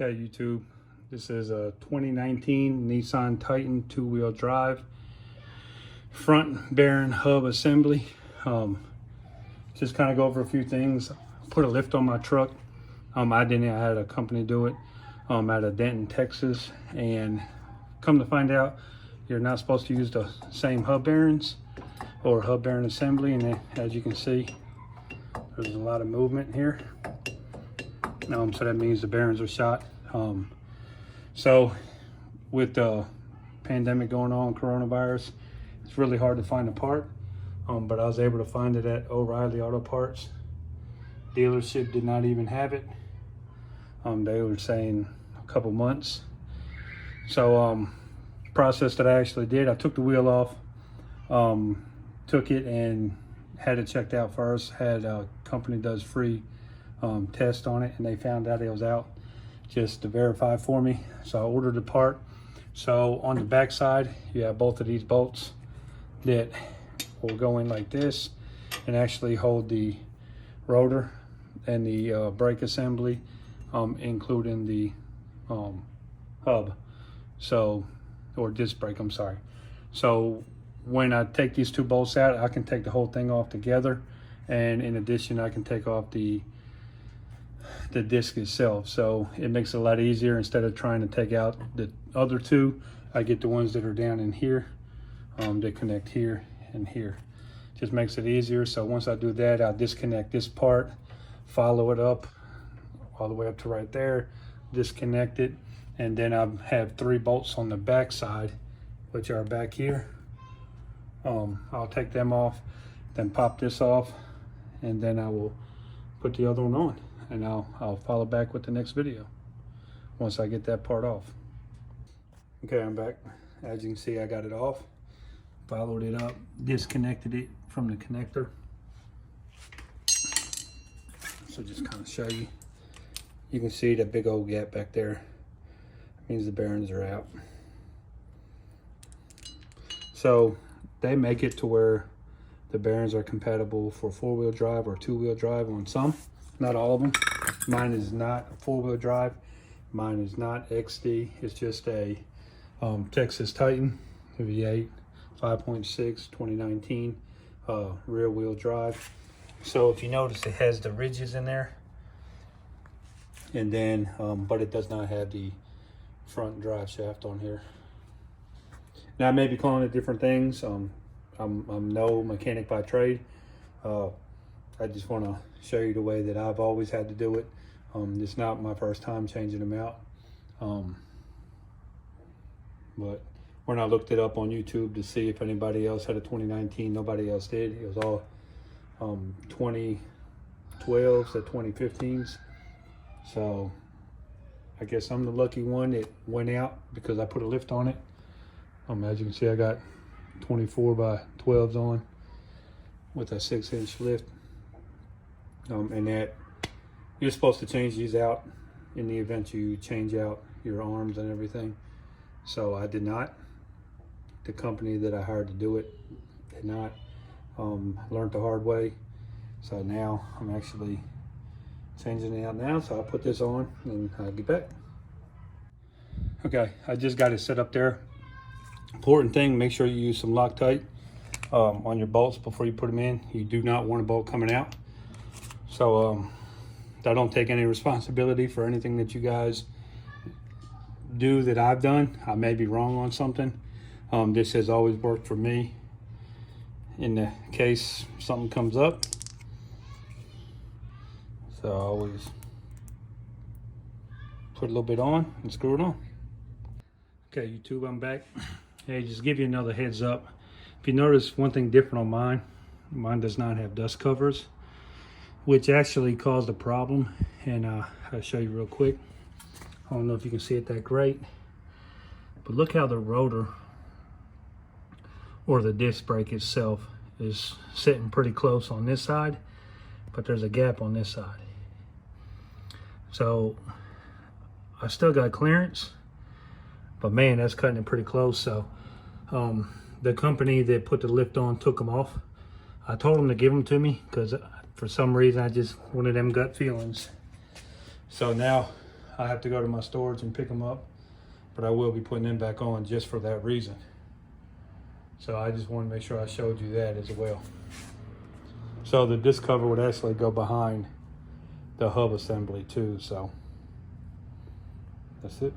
Okay, YouTube, this is a 2019 Nissan Titan two-wheel drive front bearing hub assembly. Just kind of go over a few things. Put a lift on my truck. I had a company do it out of Denton, Texas, and come to find out you're not supposed to use the same hub bearings or hub bearing assembly. And as you can see, there's a lot of movement here. So that means the bearings are shot. So with the pandemic going on, coronavirus, it's really hard to find a part. But I was able to find it at O'Reilly Auto Parts. Dealership did not even have it. They were saying a couple months. So process that I actually did, I took the wheel off, took it and had it checked out first. Had a company does free test on it, and they found out it was out just to verify for me. So I ordered the part. So on the back side, you have both of these bolts that will go in like this and actually hold the rotor and the brake assembly, including the hub, or disc brake, I'm sorry. So when I take these two bolts out, I can take the whole thing off together, and in addition I can take off the disc itself. So it makes it a lot easier. Instead of trying to take out the other two, I get the ones that are down in here that connect here and here. Just makes it easier. So once I do that, I'll disconnect this part, follow it up all the way up to right there, disconnect it, and then I have 3 bolts on the back side, which are back here. I'll take them off, then pop this off, and then I will put the other one on, and I'll follow back with the next video once I get that part off. Okay, I'm back. As you can see, I got it off, followed it up, disconnected it from the connector. So just kind of show you. You can see that big old gap back there. Means the bearings are out. So they make it to where the bearings are compatible for 4-wheel drive or 2-wheel drive on some, not all of them. Mine is not 4-wheel drive. Mine is not XD. It's just a Texas Titan V8 5.6 2019 rear wheel drive. So if you notice, it has the ridges in there, and then but it does not have the front drive shaft on here. Now I may be calling it different things. I'm no mechanic by trade. I just want to show you the way that I've always had to do it. It's not my first time changing them out. But when I looked it up on YouTube to see if anybody else had a 2019, nobody else did. It was all 2012s to 2015s. So I guess I'm the lucky one that went out because I put a lift on it. As you can see, I got 24 by 12s on with a 6-inch lift. And that you're supposed to change these out in the event you change out your arms and everything. So I did not. The company that I hired to do it did not. Learned the hard way. So now I'm actually changing it out now. So I'll put this on and I'll get back. Okay, I just got it set up there. Important thing, make sure you use some Loctite on your bolts before you put them in. You do not want a bolt coming out. So I don't take any responsibility for anything that you guys do that I've done. I may be wrong on something. This has always worked for me in the case something comes up. So I always put a little bit on and screw it on. Okay, YouTube, I'm back. Hey, just give you another heads up. If you notice one thing different on mine does not have dust covers, which actually caused a problem. And I'll show you real quick. I don't know if you can see it that great, but look how the rotor or the disc brake itself is sitting pretty close on this side, but there's a gap on this side. So I still got clearance, but man, that's cutting it pretty close. So the company that put the lift on took them off. I told them to give them to me because for some reason I just wanted them gut feelings. So now I have to go to my storage and pick them up, but I will be putting them back on just for that reason. So I just want to make sure I showed you that as well. So the disc cover would actually go behind the hub assembly too, so that's it.